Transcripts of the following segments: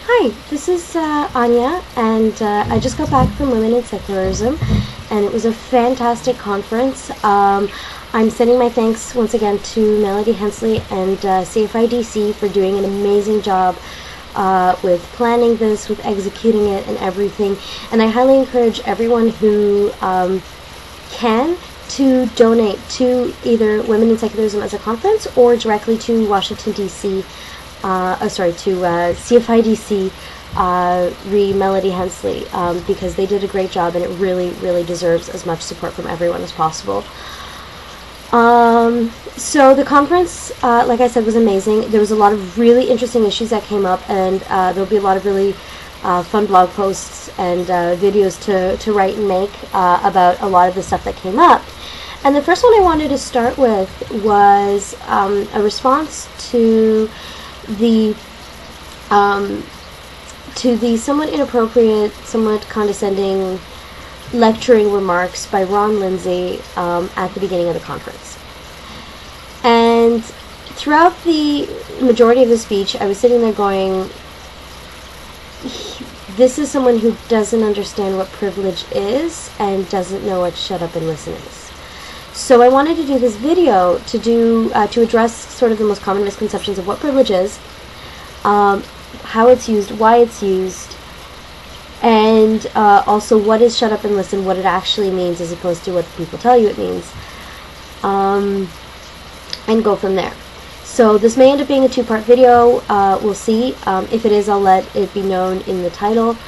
Hi, this is Anya, and I just got back from Women in Secularism, and it was a fantastic conference. I'm sending my thanks once again to Melody Hensley and CFIDC for doing an amazing job with planning this, with executing it, and everything. And I highly encourage everyone who can to donate to either Women in Secularism as a conference or directly to Washington, D.C., to CFIDC, re Melody Hensley, because they did a great job and it really, really deserves as much support from everyone as possible. So the conference, like I said, was amazing. There was a lot of really interesting issues that came up, and there'll be a lot of really fun blog posts and videos to write and make about a lot of the stuff that came up. And the first one I wanted to start with was a response to the somewhat inappropriate, somewhat condescending lecturing remarks by Ron Lindsay at the beginning of the conference. And throughout the majority of the speech, I was sitting there going, this is someone who doesn't understand what privilege is and doesn't know what shut up and listen is. So I wanted to do this video to address sort of the most common misconceptions of what privilege is, how it's used, why it's used, and also what is shut up and listen, what it actually means as opposed to what people tell you it means, and go from there. So this may end up being a two-part video. We'll see. If it is, I'll let it be known in the title.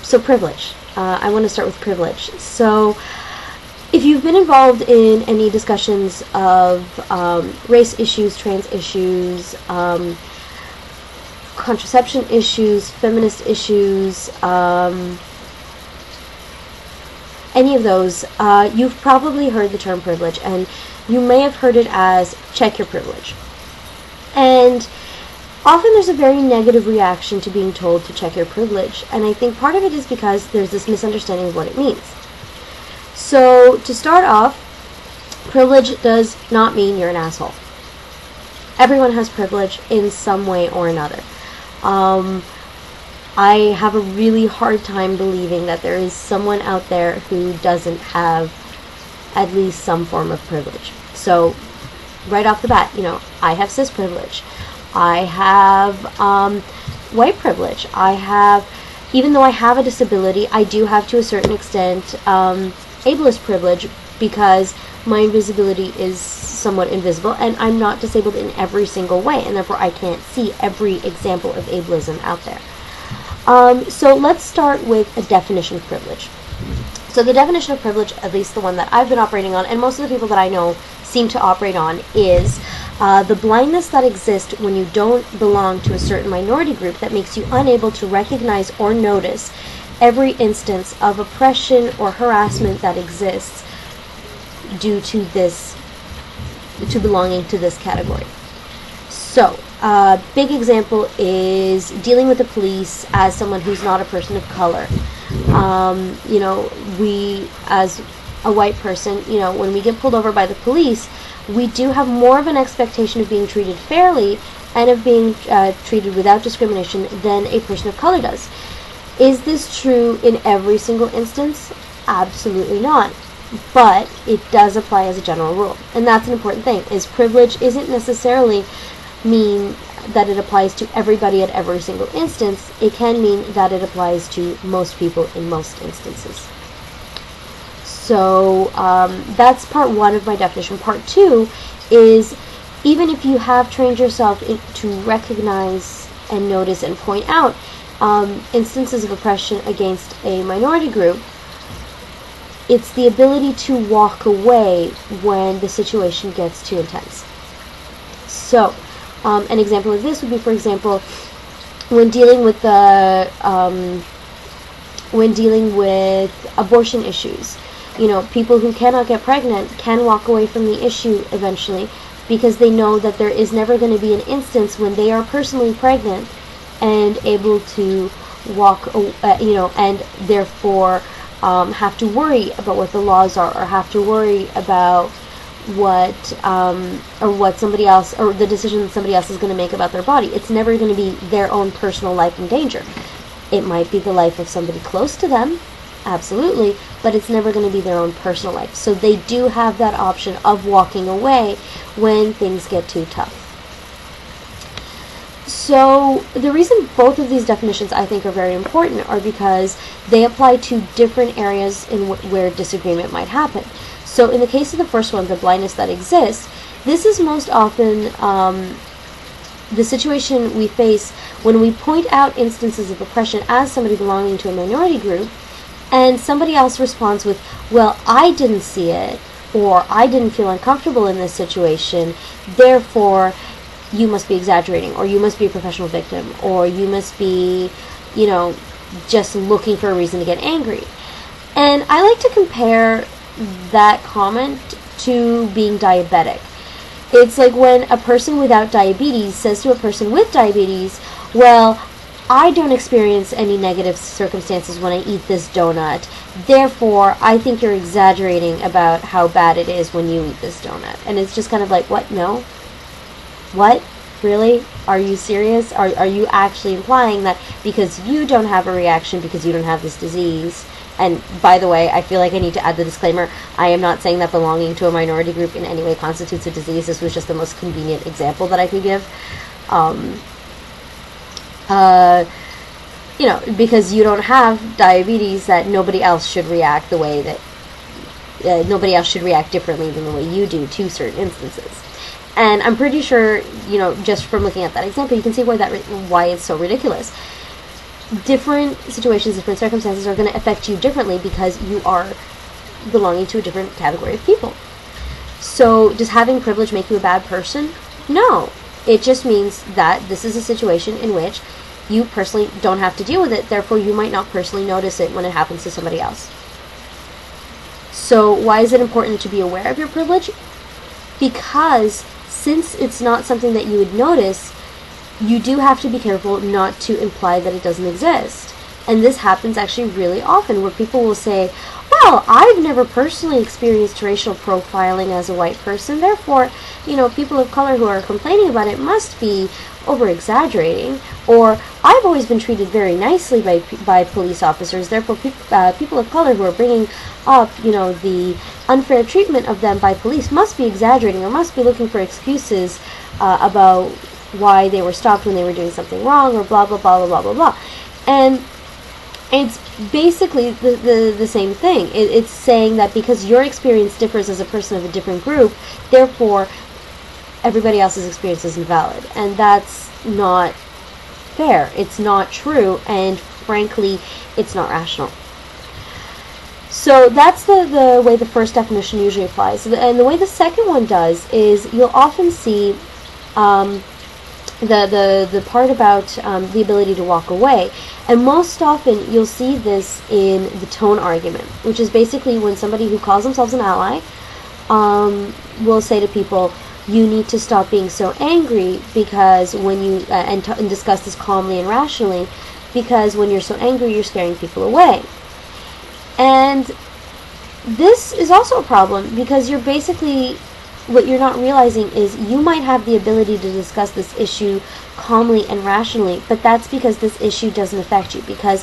So privilege. I want to start with privilege. So if you've been involved in any discussions of race issues, trans issues, contraception issues, feminist issues, any of those, you've probably heard the term privilege, and you may have heard it as check your privilege. And often there's a very negative reaction to being told to check your privilege, and I think part of it is because there's this misunderstanding of what it means. So, to start off, privilege does not mean you're an asshole. Everyone has privilege in some way or another. I have a really hard time believing that there is someone out there who doesn't have at least some form of privilege. So, right off the bat, I have cis privilege. I have white privilege. Even though I have a disability, I do have to a certain extent ableist privilege because my invisibility is somewhat invisible, and I'm not disabled in every single way, and therefore I can't see every example of ableism out there. So let's start with a definition of privilege. So the definition of privilege, at least the one that I've been operating on, and most of the people that I know seem to operate on, is the blindness that exists when you don't belong to a certain minority group that makes you unable to recognize or notice every instance of oppression or harassment that exists due to belonging to this category. So, big example is dealing with the police as someone who's not a person of color. We, as a white person, when we get pulled over by the police, we do have more of an expectation of being treated fairly and of being treated without discrimination than a person of color does. Is this true in every single instance? Absolutely not. But it does apply as a general rule. And that's an important thing, is privilege isn't necessarily mean that it applies to everybody at every single instance. It can mean that it applies to most people in most instances. So that's part one of my definition. Part two is, even if you have trained yourself to recognize and notice and point out instances of oppression against a minority group, it's the ability to walk away when the situation gets too intense. So, an example of this would be, for example, when dealing with abortion issues. People who cannot get pregnant can walk away from the issue eventually because they know that there is never going to be an instance when they are personally pregnant and able to walk, and therefore have to worry about what the laws are, or have to worry about what somebody else, or the decision that somebody else is going to make about their body. It's never going to be their own personal life in danger. It might be the life of somebody close to them, absolutely, but it's never going to be their own personal life. So they do have that option of walking away when things get too tough. So the reason both of these definitions I think are very important are because they apply to different areas in where disagreement might happen. So in the case of the first one, the blindness that exists, this is most often the situation we face when we point out instances of oppression as somebody belonging to a minority group, and somebody else responds with, well, I didn't see it, or I didn't feel uncomfortable in this situation, therefore you must be exaggerating, or you must be a professional victim, or you must be, just looking for a reason to get angry. And I like to compare that comment to being diabetic. It's like when a person without diabetes says to a person with diabetes, well, I don't experience any negative circumstances when I eat this donut, therefore I think you're exaggerating about how bad it is when you eat this donut. And it's just kind of like, what? No? What? Really? Are you serious? Are you actually implying that because you don't have a reaction because you don't have this disease? And by the way, I feel like I need to add the disclaimer, I am not saying that belonging to a minority group in any way constitutes a disease. This was just the most convenient example that I could give. Because you don't have diabetes, that nobody else should react the way that nobody else should react differently than the way you do to certain instances. And I'm pretty sure, just from looking at that example, you can see why it's so ridiculous. Different situations, different circumstances are going to affect you differently because you are belonging to a different category of people. So does having privilege make you a bad person? No. It just means that this is a situation in which you personally don't have to deal with it, therefore you might not personally notice it when it happens to somebody else. So why is it important to be aware of your privilege? Because since it's not something that you would notice, you do have to be careful not to imply that it doesn't exist. And this happens actually really often, where people will say, well, I've never personally experienced racial profiling as a white person, therefore, people of color who are complaining about it must be over-exaggerating, or I've always been treated very nicely by police officers, therefore people of color who are bringing up, the unfair treatment of them by police must be exaggerating, or must be looking for excuses about why they were stopped when they were doing something wrong, or blah, blah, blah, blah, blah, blah, blah. And it's basically the same thing. It's saying that because your experience differs as a person of a different group, therefore everybody else's experience is invalid. And that's not fair. It's not true. And frankly, it's not rational. So that's the way the first definition usually applies. And the way the second one does is you'll often see the part about the ability to walk away. And most often you'll see this in the tone argument, which is basically when somebody who calls themselves an ally will say to people, you need to stop being so angry because when you, and discuss this calmly and rationally, because when you're so angry, you're scaring people away. And this is also a problem because you're basically, what you're not realizing is you might have the ability to discuss this issue calmly and rationally, but that's because this issue doesn't affect you. Because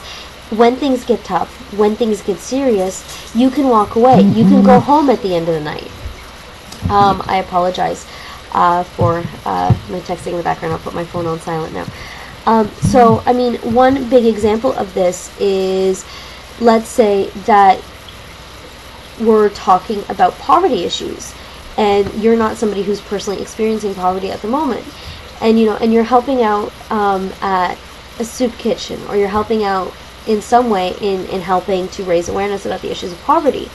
when things get tough, when things get serious, you can walk away. You can go home at the end of the night. I apologize for my texting in the background. I'll put my phone on silent now. One big example of this is, let's say that we're talking about poverty issues, and you're not somebody who's personally experiencing poverty at the moment, and you're helping out at a soup kitchen, or you're helping out in some way in helping to raise awareness about the issues of poverty.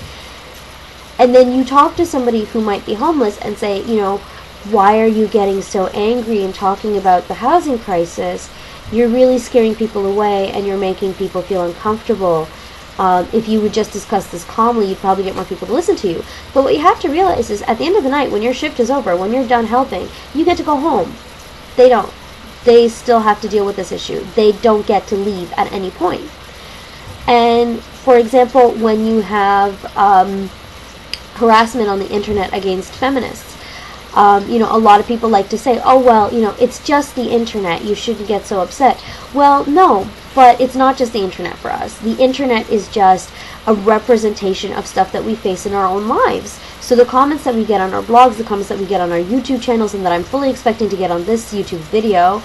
And then you talk to somebody who might be homeless and say, why are you getting so angry and talking about the housing crisis? You're really scaring people away and you're making people feel uncomfortable. If you would just discuss this calmly, you'd probably get more people to listen to you. But what you have to realize is, at the end of the night, when your shift is over, when you're done helping, you get to go home. They don't. They still have to deal with this issue. They don't get to leave at any point. And, for example, when you have harassment on the internet against feminists. A lot of people like to say, oh, well, it's just the internet, you shouldn't get so upset. Well, no, but it's not just the internet for us. The internet is just a representation of stuff that we face in our own lives. So the comments that we get on our blogs, the comments that we get on our YouTube channels, and that I'm fully expecting to get on this YouTube video,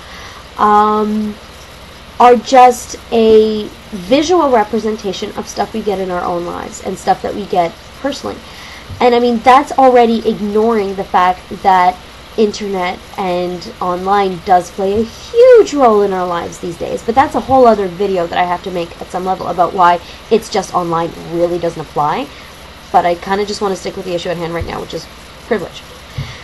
are just a visual representation of stuff we get in our own lives and stuff that we get personally. And I mean, that's already ignoring the fact that internet and online does play a huge role in our lives these days. But that's a whole other video that I have to make at some level about why it's just online really doesn't apply. But I kind of just want to stick with the issue at hand right now, which is privilege.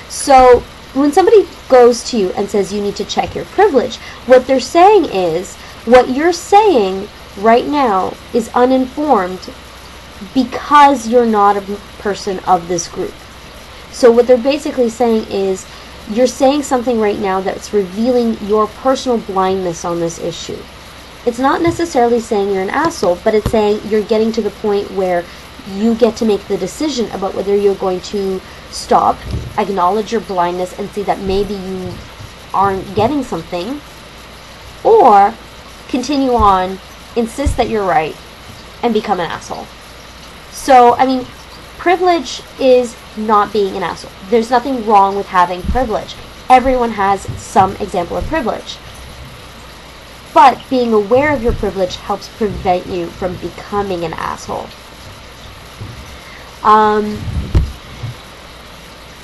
So when somebody goes to you and says you need to check your privilege, what they're saying is, what you're saying right now is uninformed because you're not a person of this group. So what they're basically saying is, you're saying something right now that's revealing your personal blindness on this issue. It's not necessarily saying you're an asshole, but it's saying you're getting to the point where you get to make the decision about whether you're going to stop, acknowledge your blindness, and see that maybe you aren't getting something, or continue on, insist that you're right, and become an asshole. So, I mean, privilege is not being an asshole. There's nothing wrong with having privilege. Everyone has some example of privilege. But being aware of your privilege helps prevent you from becoming an asshole.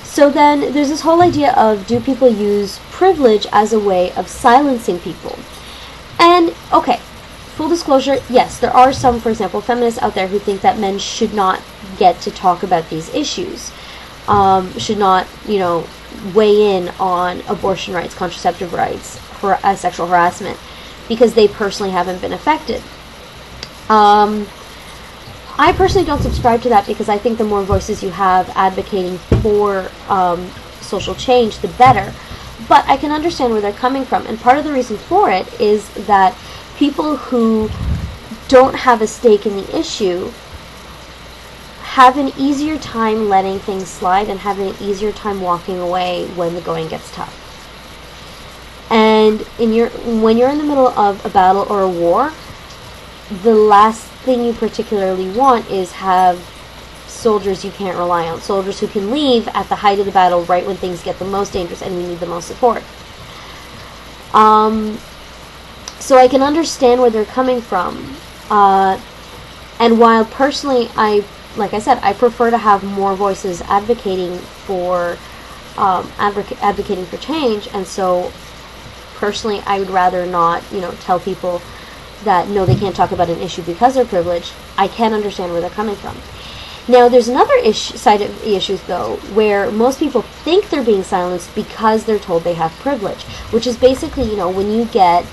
So then there's this whole idea of, do people use privilege as a way of silencing people? And, okay, full disclosure, yes, there are some, for example, feminists out there who think that men should not get to talk about these issues, should not, weigh in on abortion rights, contraceptive rights, sexual harassment, because they personally haven't been affected. I personally don't subscribe to that, because I think the more voices you have advocating for social change, the better. But I can understand where they're coming from, and part of the reason for it is that people who don't have a stake in the issue have an easier time letting things slide and have an easier time walking away when the going gets tough. And when you're in the middle of a battle or a war, the last thing you particularly want is have soldiers you can't rely on, soldiers who can leave at the height of the battle right when things get the most dangerous and we need the most support. So I can understand where they're coming from. And while personally, like I said, I prefer to have more voices advocating for change, and so personally I would rather not, tell people that no, they can't talk about an issue because they're privileged. I can understand where they're coming from. Now, there's another side of the issues, though, where most people think they're being silenced because they're told they have privilege, which is basically, when you get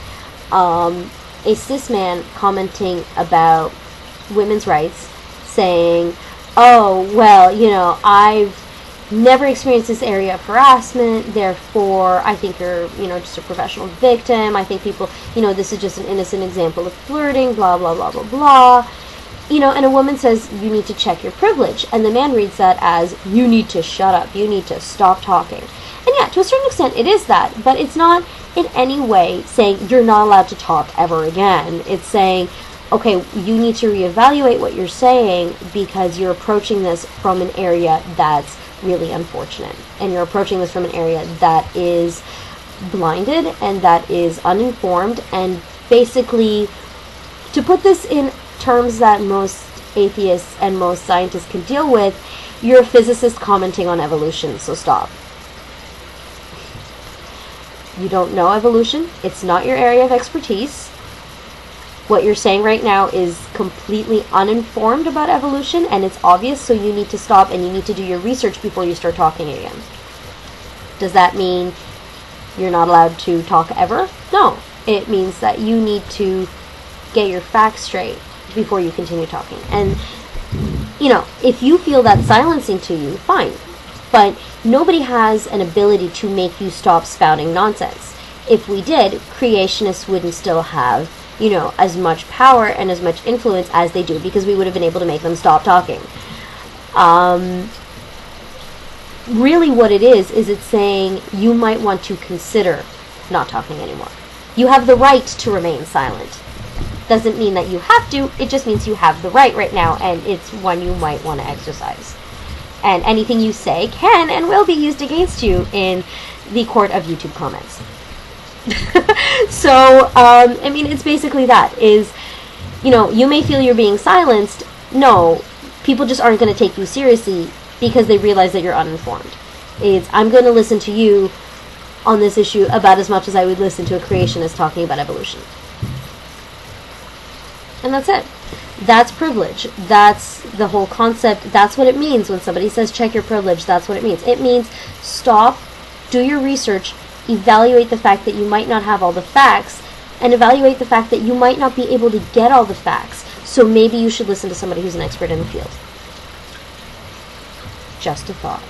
a cis man commenting about women's rights, saying, oh, well, I've never experienced this area of harassment, therefore I think you're, just a professional victim, I think people, this is just an innocent example of flirting, blah, blah, blah, blah, blah. And a woman says, you need to check your privilege. And the man reads that as, you need to shut up, you need to stop talking. And yeah, to a certain extent, it is that. But it's not in any way saying you're not allowed to talk ever again. It's saying, okay, you need to reevaluate what you're saying because you're approaching this from an area that's really unfortunate. And you're approaching this from an area that is blinded and that is uninformed. And basically, to put this in terms that most atheists and most scientists can deal with, you're a physicist commenting on evolution, so stop. You don't know evolution. It's not your area of expertise. What you're saying right now is completely uninformed about evolution, and it's obvious, so you need to stop and you need to do your research before you start talking again. Does that mean you're not allowed to talk ever? No. It means that you need to get your facts straight before you continue talking. And, if you feel that's silencing to you, fine. But nobody has an ability to make you stop spouting nonsense. If we did, creationists wouldn't still have, as much power and as much influence as they do, because we would have been able to make them stop talking. really what it is it's saying you might want to consider not talking anymore. You have the right to remain silent. Doesn't mean that you have to, it just means you have the right now, and it's one you might want to exercise. And anything you say can and will be used against you in the court of YouTube comments. So, I mean, it's basically that, is, you may feel you're being silenced. No, people just aren't going to take you seriously because they realize that you're uninformed. I'm going to listen to you on this issue about as much as I would listen to a creationist talking about evolution. And that's it. That's privilege. That's the whole concept. That's what it means when somebody says check your privilege. That's what it means. It means stop, do your research, evaluate the fact that you might not have all the facts, and evaluate the fact that you might not be able to get all the facts. So maybe you should listen to somebody who's an expert in the field. Just a thought.